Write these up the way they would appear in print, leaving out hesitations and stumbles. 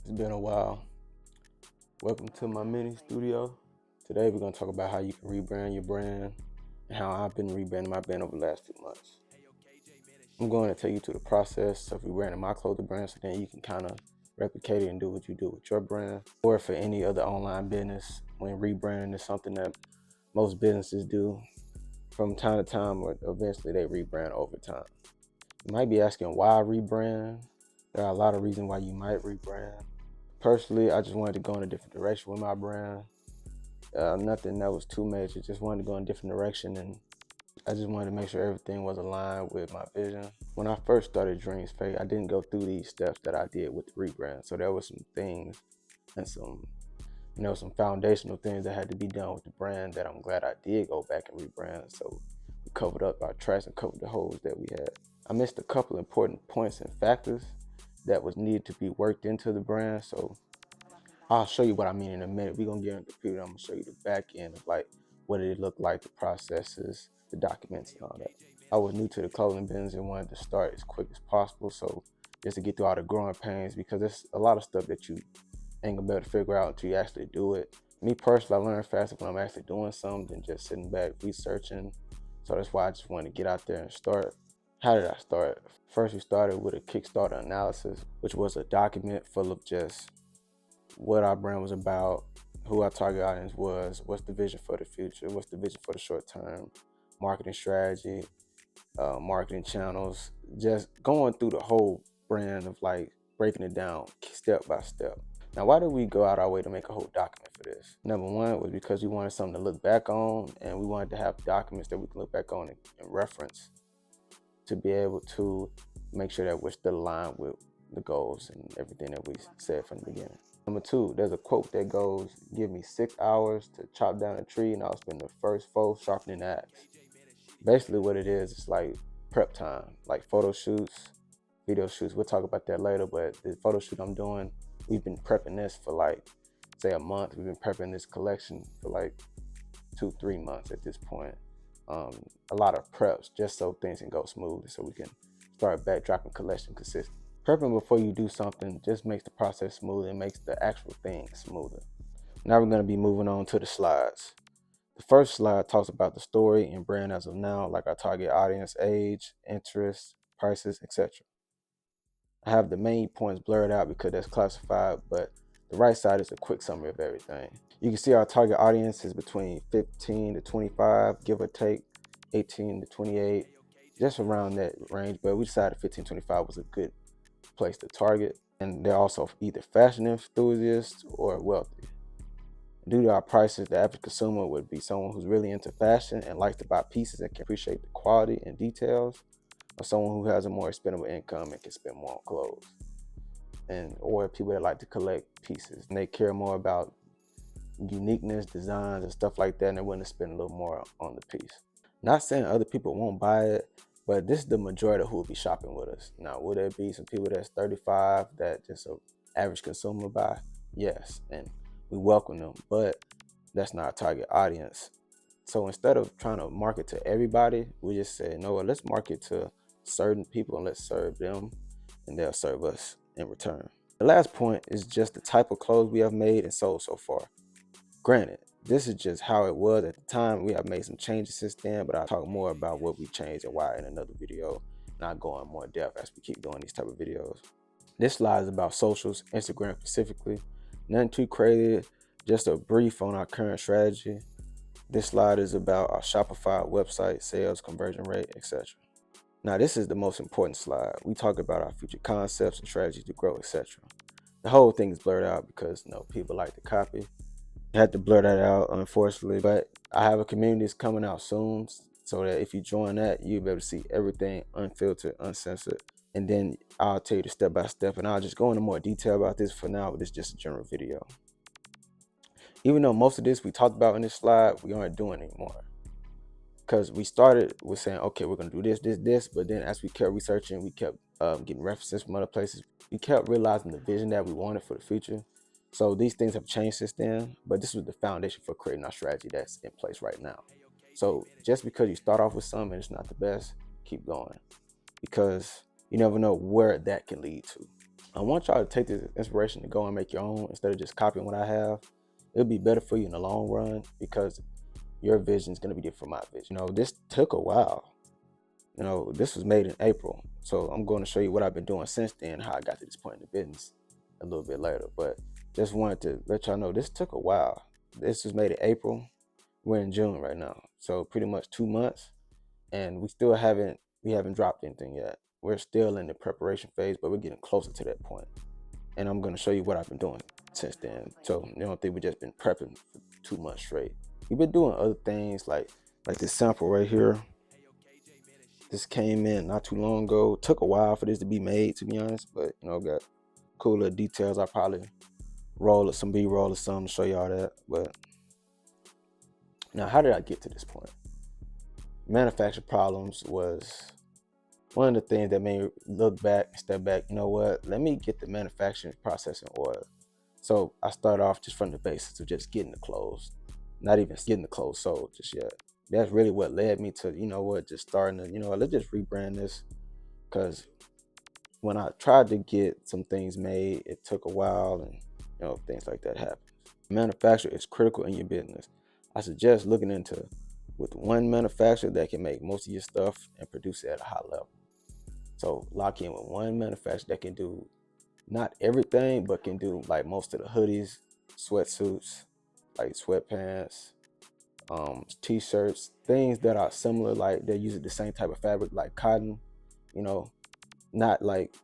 It's been a while. Welcome to my mini studio. Today we're going to talk about how you can rebrand your brand and how I've been rebranding my brand over the last 2 months. I'm going to take you through the process of rebranding my clothing brand so then you can kind of replicate it and do what you do with your brand. Or for any other online business, when rebranding is something that most businesses do from time to time, or eventually they rebrand over time. You might be asking why rebrand. There are a lot of reasons why you might rebrand. Personally, I just wanted to go in a different direction with my brand. Nothing that was too major, just wanted to go in a different direction, and I just wanted to make sure everything was aligned with my vision. When I first started Dreams Fake, I didn't go through these steps that I did with the rebrand. So there were some things and some foundational things that had to be done with the brand that I'm glad I did go back and rebrand. So we covered up our tracks and covered the holes that we had. I missed a couple important points and factors that was needed to be worked into the brand. So I'll show you what I mean in a minute. We're gonna get on the computer. I'm gonna show you the back end of like what did it look like, the processes, the documents, and all that. I was new to the clothing business and wanted to start as quick as possible. So just to get through all the growing pains, because there's a lot of stuff that you ain't gonna be able to figure out until you actually do it. Me personally, I learn faster when I'm actually doing something than just sitting back researching. So that's why I just wanted to get out there and start. How did I start? First, we started with a Kickstarter analysis, which was a document full of just what our brand was about, who our target audience was, what's the vision for the future, what's the vision for the short term, marketing strategy, marketing channels, just going through the whole brand of like breaking it down step by step. Now, why did we go out our way to make a whole document for this? Number one was because we wanted something to look back on, and we wanted to have documents that we can look back on and reference to be able to make sure that we're still aligned with the goals and everything that we said from the beginning. Number two, there's a quote that goes, give me 6 hours to chop down a tree and I'll spend the first 4 sharpening the axe. Basically what it is, it's like prep time, like photo shoots, video shoots. We'll talk about that later, but the photo shoot I'm doing, we've been prepping this for like, say a month. We've been prepping this collection for like 2-3 months at this point. A lot of preps just so things can go smooth, so we can start backdropping collection consistent. Prepping before you do something just makes the process smoother and makes the actual thing smoother. Now we're going to be moving on to the slides. The first slide talks about the story and brand as of now, like our target audience, age, interests, prices, etc. I have the main points blurred out because that's classified, but the right side is a quick summary of everything. You can see our target audience is between 15 to 25, give or take 18 to 28, just around that range, but we decided 15 to 25 was a good place to target. And they're also either fashion enthusiasts or wealthy. Due to our prices, the average consumer would be someone who's really into fashion and likes to buy pieces and can appreciate the quality and details, or someone who has a more expendable income and can spend more on clothes, or people that like to collect pieces and they care more about uniqueness, designs, and stuff like that, and they're willing to spend a little more on the piece. Not saying other people won't buy it, but this is the majority of who will be shopping with us. Now, will there be some people that's 35 that just an average consumer buy? Yes, and we welcome them, but that's not our target audience. So instead of trying to market to everybody, we just said, no, let's market to certain people and let's serve them, and they'll serve us in return. The last point is just the type of clothes we have made and sold so far. Granted, this is just how it was at the time. We have made some changes since then, but I'll talk more about what we changed and why in another video, and I'll go in more depth as we keep doing these type of videos. This slide is about socials, Instagram specifically. Nothing too crazy, just a brief on our current strategy. This slide is about our Shopify website, sales, conversion rate, etc. Now, this is the most important slide. We talk about our future concepts and strategies to grow, etc. The whole thing is blurred out because people like to copy. I had to blur that out, unfortunately, but I have a community that's coming out soon, so that if you join that, you'll be able to see everything unfiltered, uncensored, and then I'll tell you the step by step, and I'll just go into more detail about this for now, but it's just a general video. Even though most of this we talked about in this slide, we aren't doing anymore, because we started with saying, okay, we're going to do this, but then as we kept researching, we kept getting references from other places. We kept realizing the vision that we wanted for the future. So these things have changed since then, but this was the foundation for creating our strategy that's in place right now. So just because you start off with something and it's not the best, keep going, because you never know where that can lead to. I want y'all to take this inspiration to go and make your own instead of just copying what I have. It'll be better for you in the long run because your vision is going to be different from my vision. This took a while. This was made in April. So I'm going to show you what I've been doing since then, how I got to this point in the business a little bit later. But just wanted to let y'all know this took a while. This was made in April. We're in June right now. So pretty much 2 months. And we haven't dropped anything yet. We're still in the preparation phase, but we're getting closer to that point. And I'm going to show you what I've been doing since then. So you don't think we've just been prepping for 2 months straight. We've been doing other things like this sample right here. This came in not too long ago. It took a while for this to be made, to be honest, but got cool little details. I probably roll some B-roll or something to show y'all that. But now, how did I get to this point? Manufacturing problems was one of the things that made me look back, step back. You know what? Let me get the manufacturing process in order. So I started off just from the basics of just getting the clothes, not even getting the clothes sold just yet. That's really what led me to, just starting to, let's just rebrand this. Because when I tried to get some things made, it took a while and, things like that happen. Manufacturer is critical in your business. I suggest looking into with one manufacturer that can make most of your stuff and produce it at a high level. So lock in with one manufacturer that can do not everything, but can do like most of the hoodies, sweatsuits, like sweatpants, t-shirts, things that are similar, like they're using the same type of fabric, like cotton, not like,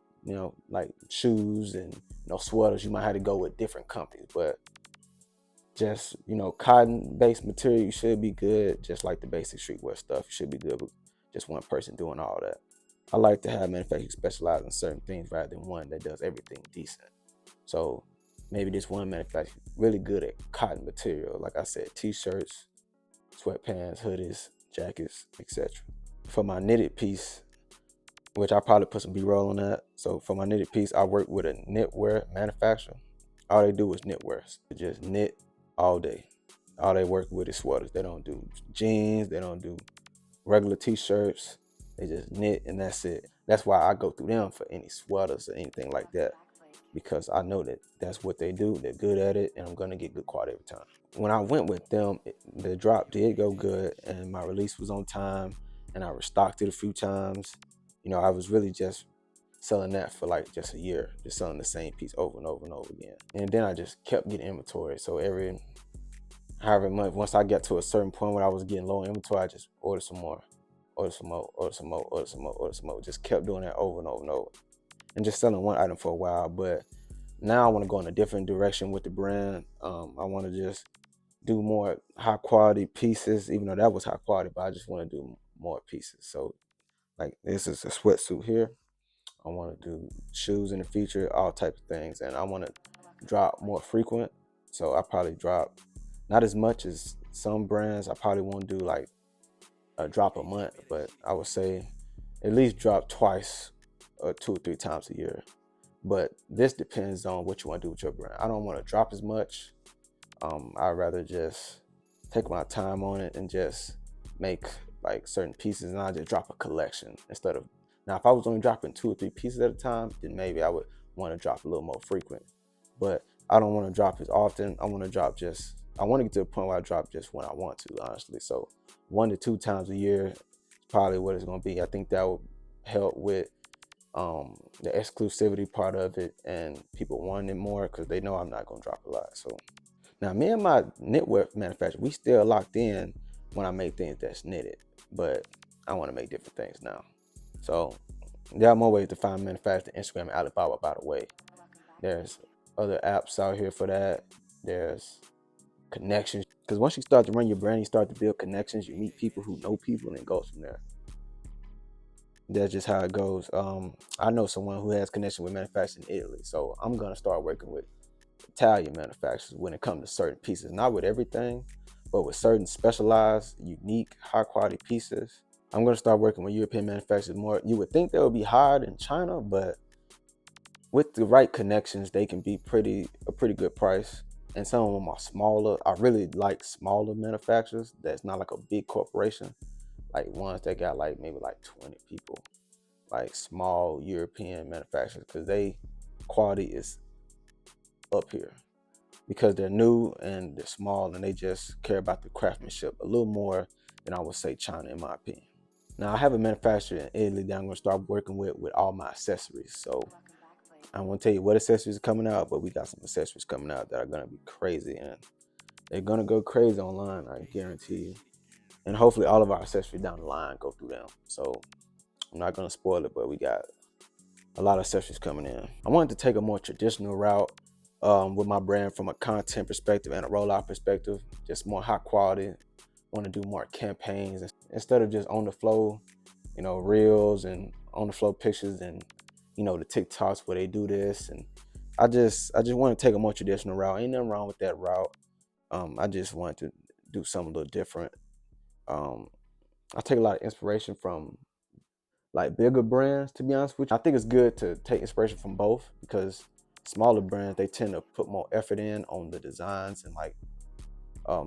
like shoes and sweaters. You might have to go with different companies, but just, cotton-based material, you should be good. Just like the basic streetwear stuff, you should be good with just one person doing all that. I like to have manufacturers specialize in certain things rather than one that does everything decent. So maybe this one manufacturer really good at cotton material, like I said, t-shirts, sweatpants, hoodies, jackets, etc. For my knitted piece, which I probably put some B-roll on that. So for my knitted piece, I work with a knitwear manufacturer. All they do is knitwear. They just knit all day. All they work with is sweaters. They don't do jeans. They don't do regular t-shirts. They just knit and that's it. That's why I go through them for any sweaters or anything like that, because I know that that's what they do. They're good at it, and I'm gonna get good quality every time. When I went with them, the drop did go good, and my release was on time, and I restocked it a few times. I was really just selling that for like just a year, just selling the same piece over and over and over again. And then I just kept getting inventory. So however much, once I got to a certain point where I was getting low inventory, I just ordered some more, order some more, order some more, order some more, order some more. Just kept doing that over and over and over, and just selling one item for a while. But now I want to go in a different direction with the brand. I want to just do more high quality pieces, even though that was high quality, but I just want to do more pieces. So like this is a sweatsuit here. I want to do shoes in the future, all types of things. And I want to drop more frequent. So I probably drop not as much as some brands. I probably won't do like a drop a month, but I would say at least drop twice or 2 or 3 times a year. But this depends on what you want to do with your brand. I don't want to drop as much. I'd rather just take my time on it and just make like certain pieces, and I just drop a collection instead of. Now, if I was only dropping 2 or 3 pieces at a time, then maybe I would want to drop a little more frequent. But I don't want to drop as often. I want to get to the point where I drop just when I want to, honestly. So 1 to 2 times a year is probably what it's going to be. I think that will help with the exclusivity part of it and people wanting it more because they know I'm not going to drop a lot. So now me and my knitwear manufacturer, we still locked in when I make things that's knitted, but I want to make different things now. So there are more ways to find manufacturers than Instagram and Alibaba, by the way. There's other apps out here for that. There's connections. Because once you start to run your brand, you start to build connections. You meet people who know people, and it goes from there. That's just how it goes. I know someone who has connection with manufacturers in Italy, so I'm gonna start working with Italian manufacturers when it comes to certain pieces. Not with everything, but with certain specialized, unique, high quality pieces. I'm gonna start working with European manufacturers more. You would think they would be higher in China, but with the right connections, they can be a pretty good price. And some of them are smaller. I really like smaller manufacturers that's not like a big corporation, like ones that got like maybe like 20 people, like small European manufacturers, because they quality is up here because they're new and they're small and they just care about the craftsmanship a little more than I would say China, in my opinion. Now I have a manufacturer in Italy that I'm going to start working with all my accessories. So I won't tell you what accessories are coming out, but we got some accessories coming out that are going to be crazy, and they're going to go crazy online, I guarantee you. And hopefully all of our accessories down the line go through them. So I'm not going to spoil it, but we got a lot of accessories coming in. I wanted to take a more traditional route with my brand from a content perspective and a rollout perspective, just more high quality. Want to do more campaigns instead of just on the flow, reels and on the flow pictures and, the TikToks where they do this. And I just want to take a more traditional route. Ain't nothing wrong with that route. I just wanted to do something a little different. I take a lot of inspiration from like bigger brands, to be honest with you. I think it's good to take inspiration from both because smaller brands, they tend to put more effort in on the designs and like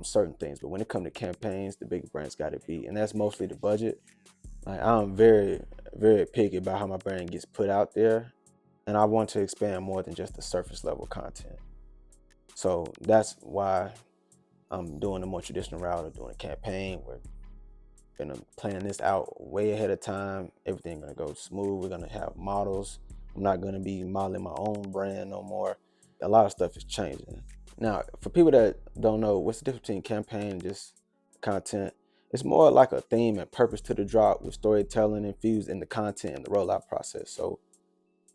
certain things. But when it comes to campaigns, the big brands got to be, and that's mostly the budget. Like I'm very, very picky about how my brand gets put out there, and I want to expand more than just the surface level content. So that's why I'm doing the more traditional route of doing a campaign. We're gonna plan this out way ahead of time. Everything gonna go smooth. We're gonna have models. I'm not gonna be modeling my own brand no more. A lot of stuff is changing. Now, for people that don't know, what's the difference between campaign and just content? It's more like a theme and purpose to the drop with storytelling infused in the content and the rollout process. So,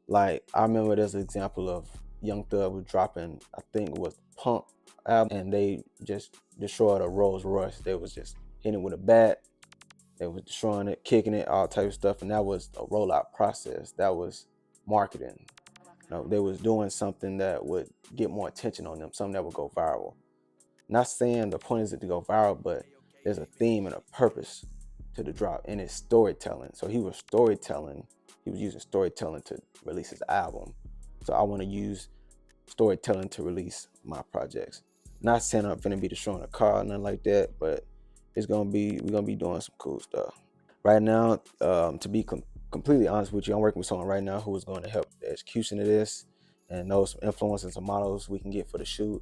like, I remember there's an example of Young Thug was dropping, I think it was Pump album, and they just destroyed a Rolls Royce. They was just hitting it with a bat. They was destroying it, kicking it, all type of stuff, and that was a rollout process. That was marketing. They was doing something that would get more attention on them, something that would go viral. Not saying the point is to go viral, but there's a theme and a purpose to the drop, and it's storytelling. So he was storytelling. He was using storytelling to release his album. So I want to use storytelling to release my projects. Not saying I'm gonna be destroying a car, nothing like that, but we're gonna be doing some cool stuff. Right now, to be completely honest with you, I'm working with someone right now who is going to help the execution of this and know some influencers and models we can get for the shoot.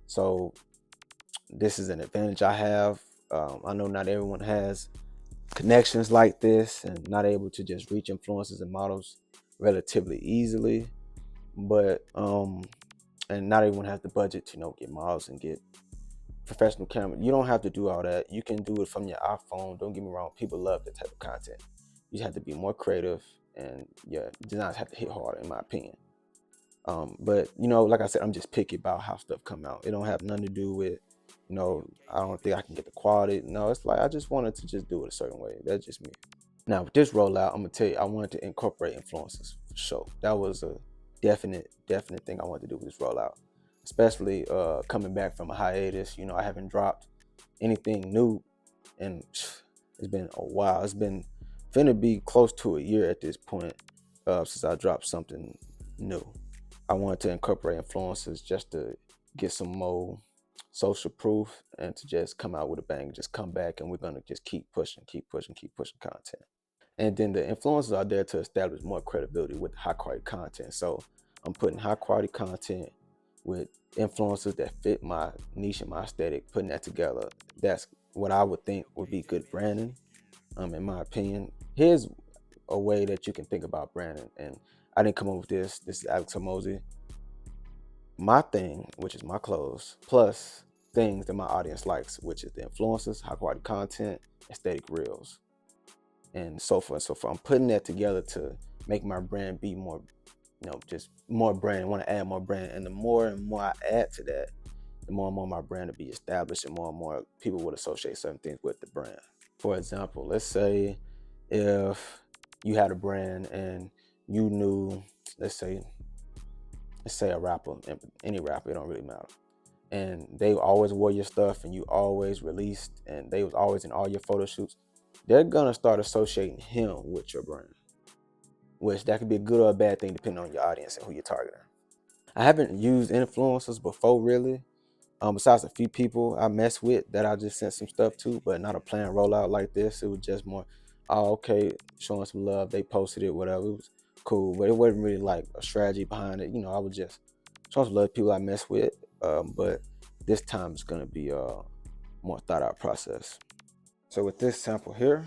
So this is an advantage I have. I know not everyone has connections like this and not able to just reach influencers and models relatively easily, but and not everyone has the budget to get models and get professional camera. You don't have to do all that. You can do it from your iPhone. Don't get me wrong, people love that type of content. You have to be more creative, and your designs have to hit harder, in my opinion. But like I said, I'm just picky about how stuff come out. It don't have nothing to do with, I don't think I can get the quality. No, it's like I just wanted to just do it a certain way. That's just me. Now with this rollout, I'm gonna tell you, I wanted to incorporate influencers for sure. That was a definite thing I wanted to do with this rollout, especially coming back from a hiatus. I haven't dropped anything new, and it's been a while. It's been finna be close to a year at this point since I dropped something new. I wanted to incorporate influencers just to get some more social proof and to just come out with a bang, just come back, and we're gonna just keep pushing content. And then the influencers are there to establish more credibility with high quality content. So I'm putting high quality content with influencers that fit my niche and my aesthetic, putting that together. That's what I would think would be good branding, in my opinion. Here's a way that you can think about branding, and I didn't come up with this. This is Alex Hormozy. My thing, which is my clothes, plus things that my audience likes, which is the influencers, high quality content, aesthetic reels, and so forth and so forth. I'm putting that together to make my brand be more, just more brand. I want to add more brand, and the more and more I add to that, the more and more my brand will be established, and more people would associate certain things with the brand. For example, let's say if you had a brand and you knew, let's say a rapper, any rapper, it don't really matter, and they always wore your stuff and you always released and they was always in all your photo shoots, they're gonna start associating him with your brand, which that could be a good or a bad thing depending on your audience and who you're targeting. I haven't used influencers before, really. Besides a few people I mess with that I just sent some stuff to, but not a planned rollout like this. It was just more, oh, okay, showing some love. They posted it, whatever. It was cool, but it wasn't really like a strategy behind it. You know, I was just trying to love people I mess with, but this time it's gonna be a more thought out process. So with this sample here,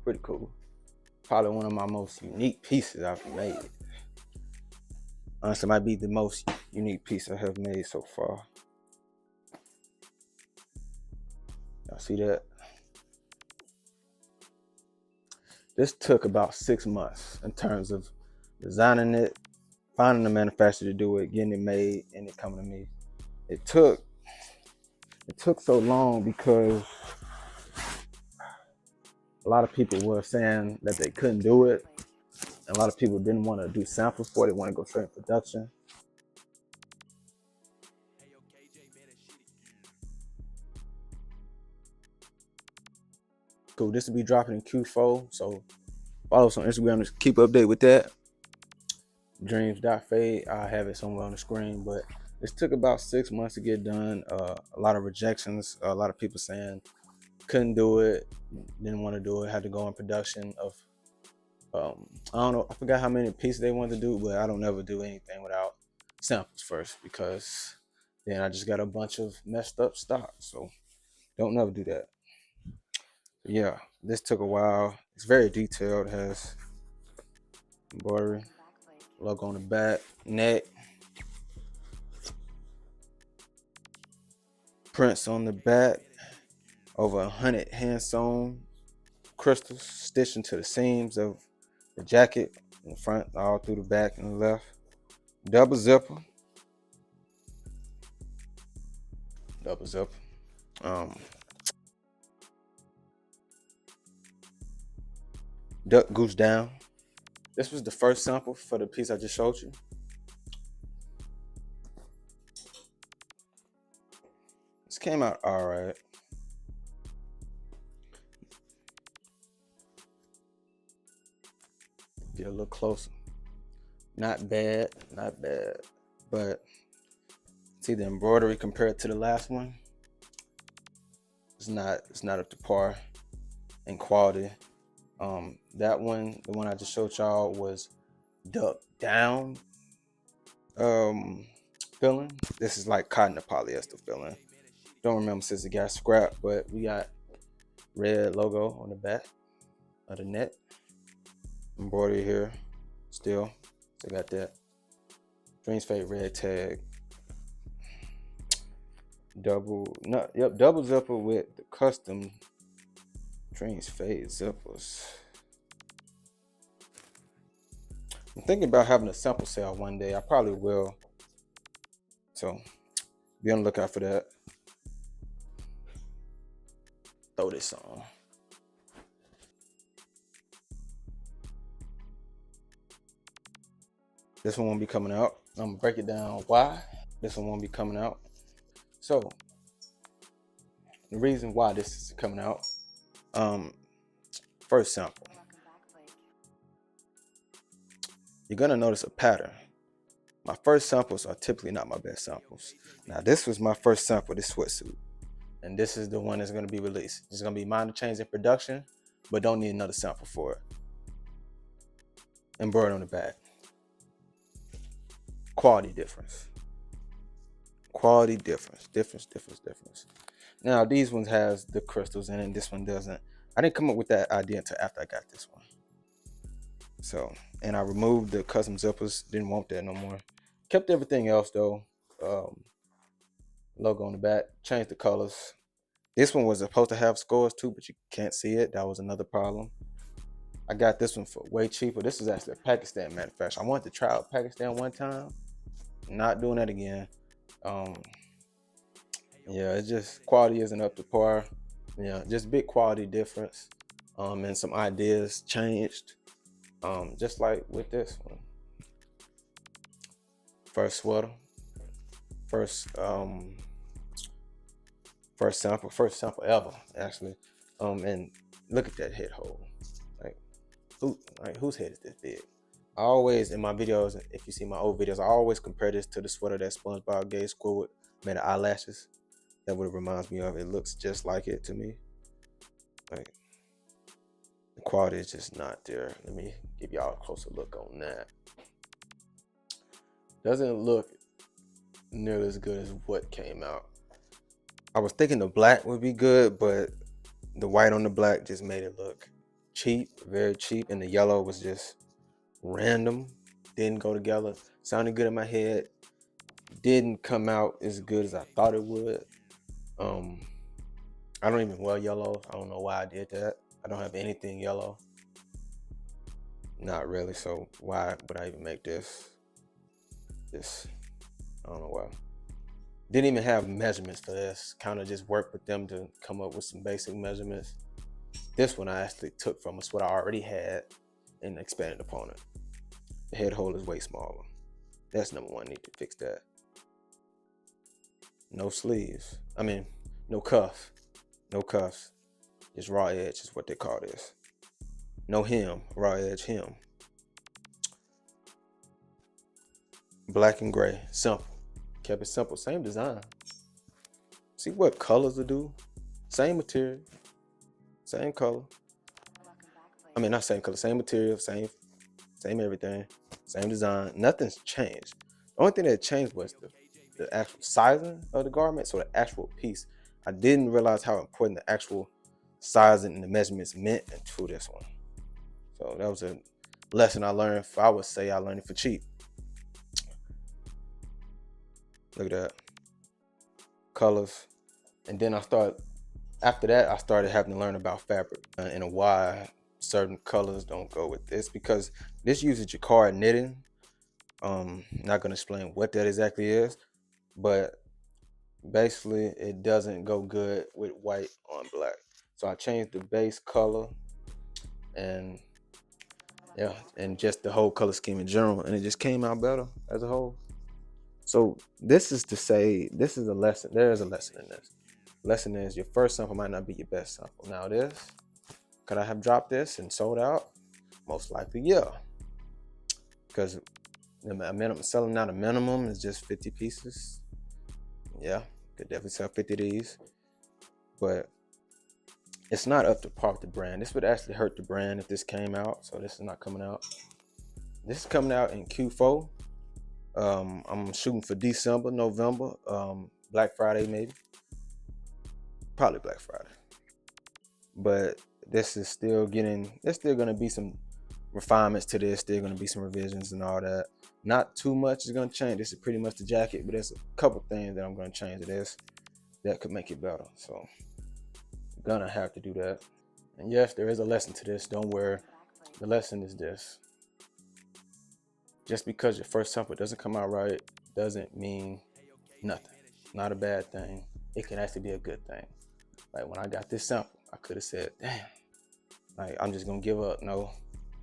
pretty cool. Probably one of my most unique pieces I've made. Honestly, might be the most unique piece I have made so far. Y'all see that? This took about 6 months in terms of designing it, finding the manufacturer to do it, getting it made, and it coming to me. It took so long because a lot of people were saying that they couldn't do it. And a lot of people didn't want to do samples for it. They want to go straight in production. Cool. This will be dropping in Q4. So follow us on Instagram to keep update with that. Dreams.fade. I have it somewhere on the screen, but this took about 6 months to get done. A lot of rejections. A lot of people saying couldn't do it, didn't want to do it, had to go in production of I don't know, I forgot how many pieces they wanted to do, but I don't ever do anything without samples first, because then I just got a bunch of messed up stock. So don't never do that. Yeah, this took a while. It's very detailed. It has embroidery, logo on the back, neck, prints on the back, over 100 hand sewn crystals stitched into the seams of the jacket in the front, all through the back and the left. Double zipper. Duck goose down. This was the first sample for the piece I just showed you. This came out all right. Get a little closer. Not bad, not bad. But see the embroidery compared to the last one, it's not up to par in quality. That one, the one I just showed y'all, was duck down filling. This is like cotton to polyester filling. Don't remember since it got scrapped, but we got red logo on the back of the neck. Embroidery here still. So got that Dreams Fade red tag. Double zipper with the custom Dreams Fade zippers. I'm thinking about having a sample sale one day. I probably will. So be on the lookout for that. Throw this on. This one won't be coming out. I'm gonna break it down why this one won't be coming out. So the reason why this is coming out, first sample. You're gonna notice a pattern. My first samples are typically not my best samples. Now this was my first sample, this sweatsuit. And this is the one that's gonna be released. It's gonna be minor change in production, but don't need another sample for it. Embroidered on the back. Quality difference. Quality difference. Now these ones has the crystals in it, and this one doesn't. I didn't come up with that idea until after I got this one. So, and I removed the custom zippers, didn't want that no more. Kept everything else though. Logo on the back, changed the colors. This one was supposed to have scores too, but you can't see it. That was another problem. I got this one for way cheaper. This is actually a Pakistan manufacturer. I wanted to try out Pakistan one time. Not doing that again. Yeah, it's just quality isn't up to par. Yeah, just big quality difference. And some ideas changed. Just like with this one. First sweater. First sample ever, actually. And look at that head hole. Whose head is this big? I always, in my videos, if you see my old videos, I always compare this to the sweater that SpongeBob gave Squidward, made of eyelashes. That's what it reminds me of. It looks just like it to me. Like, The quality is just not there. Let me give y'all a closer look on that. Doesn't look nearly as good as what came out. I was thinking the black would be good, but the white on the black just made it look cheap, very cheap, and the yellow was just random, didn't go together. Sounded good in my head, didn't come out as good as I thought it would. I don't even wear yellow. I don't know why I did that. I don't have anything yellow. Not really, so why would I even make this? I don't know why. Didn't even have measurements for this. Kind of just worked with them to come up with some basic measurements. This one I actually took from what I already had and expanded upon it. The head hole is way smaller. That's number one. Need to fix that. No sleeves. I mean, no cuff. No cuffs. Just raw edge is what they call this. No hem. Raw edge hem. Black and gray. Simple. Kept it simple. Same design. See what colors to do. Same material. Same color. I mean, not same color. Same material. Same everything. Same design. Nothing's changed. The only thing that changed was the actual sizing of the garment. So the actual piece. I didn't realize how important the actual sizing and the measurements meant until this one. So that was a lesson I learned. I would say I learned it for cheap. Look at that. Colors. And then after that, I started having to learn about fabric and why certain colors don't go with this, because this uses jacquard knitting. Not going to explain what that exactly is, but basically it doesn't go good with white on black. So I changed the base color and just the whole color scheme in general, and it just came out better as a whole. So this is to say, this is a lesson. There is a lesson in this. Lesson is your first sample might not be your best sample. Now this, could I have dropped this and sold out? Most likely, yeah. Because the selling out a minimum is just 50 pieces. Yeah, could definitely sell 50 of these. But it's not up to par with the brand. This would actually hurt the brand if this came out. So this is not coming out. This is coming out in Q4. I'm shooting for December, November, Black Friday maybe. Probably Black Friday. But this is still there's still gonna be some refinements to this, still gonna be some revisions and all that. Not too much is gonna change. This is pretty much the jacket, but there's a couple things that I'm gonna change to this that could make it better. So I'm gonna have to do that. And yes, there is a lesson to this. Don't worry. The lesson is this. Just because your first sample doesn't come out right doesn't mean nothing. Not a bad thing. It can actually be a good thing. Like when I got this sample, I could have said, damn, like I'm just gonna give up. No,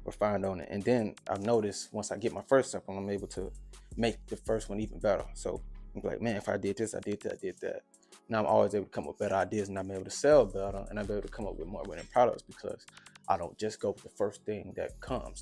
refined on it. And then I've noticed once I get my first sample, I'm able to make the first one even better. So I'm like, man, if I did this, I did that, I did that. Now I'm always able to come up with better ideas, and I'm able to sell better, and I'm able to come up with more winning products because I don't just go with the first thing that comes.